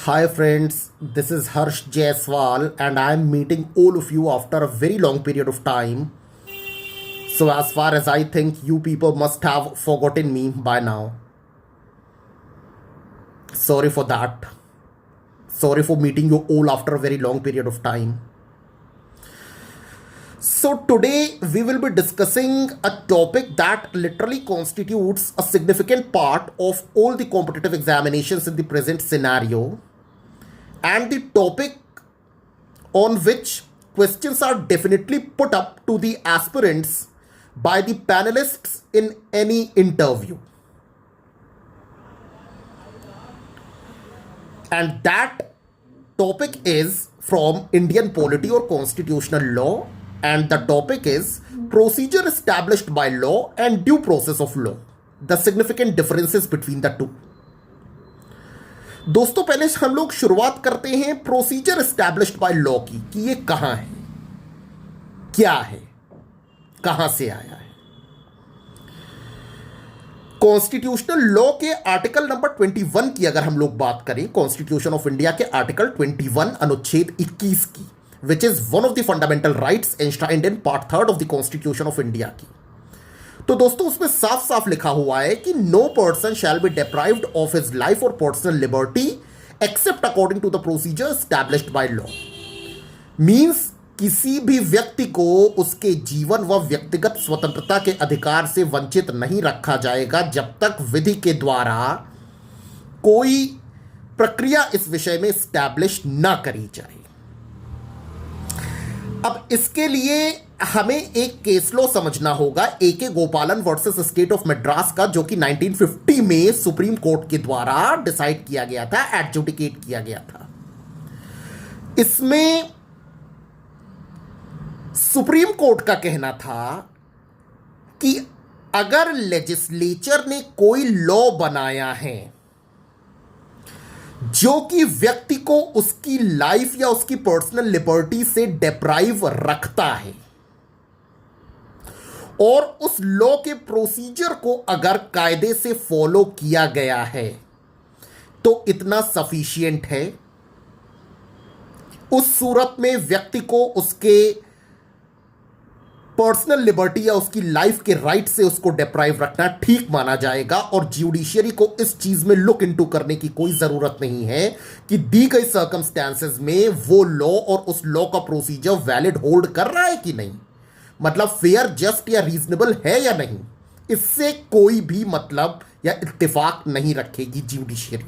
Hi friends, this is Harsh Jaiswal and I am meeting all of you after a very long period of time. So as far as I think you people must have forgotten me by now. Sorry for that. Sorry for meeting you all after a very long period of time. So today we will be discussing a topic that literally constitutes a significant part of all the competitive examinations in the present scenario, and the topic on which questions are definitely put up to the aspirants by the panelists in any interview. And that topic is from Indian polity or constitutional law, and the topic is procedure established by law and due process of law, the significant differences between the two. दोस्तों, पहले हम लोग शुरुआत करते हैं procedure established by law की कि ये कहां है, क्या है, कहां से आया है। कॉन्स्टिट्यूशनल लॉ के आर्टिकल नंबर 21 की अगर हम लोग बात करें, कॉन्स्टिट्यूशन ऑफ इंडिया के आर्टिकल 21 अनुच्छेद 21 की, which is one of the fundamental rights enshrined in part 3 of the constitution of India की, तो दोस्तों उसमें साफ साफ लिखा हुआ है कि no person shall be deprived of his life और personal liberty except according to the procedure established by law. Means किसी भी व्यक्ति को उसके जीवन व व्यक्तिगत स्वतंत्रता के अधिकार से वंचित नहीं रखा जाएगा जब तक विधि के द्वारा कोई प्रक्रिया इस विषय में एस्टैब्लिश ना करी जाए। अब इसके लिए हमें एक केस लॉ समझना होगा, ए.के. गोपालन वर्सेस स्टेट ऑफ मद्रास का, जो कि 1950 में सुप्रीम कोर्ट के द्वारा डिसाइड किया गया था, एडजुडिकेट किया गया था। इसमें सुप्रीम कोर्ट का कहना था कि अगर लेजिस्लेचर ने कोई लॉ बनाया है जो कि व्यक्ति को उसकी लाइफ या उसकी पर्सनल लिबर्टी से डिप्राइव रखता है, और उस लॉ के प्रोसीजर को अगर कायदे से फॉलो किया गया है, तो इतना सफिशिएंट है। उस सूरत में व्यक्ति को उसके पर्सनल लिबर्टी या उसकी लाइफ के राइट से उसको डिप्राइव रखना ठीक माना जाएगा, और ज्यूडिशियरी को इस चीज में लुक इनटू करने की कोई जरूरत नहीं है कि दी गई सर्कमस्टेंसेस में वो लॉ और उस लॉ का प्रोसीजर वैलिड होल्ड कर रहा है कि नहीं, मतलब फेयर, जस्ट या रीजनेबल है या नहीं। इससे कोई भी मतलब या इत्तेफाक नहीं रखेगी ज्यूडिशियरी।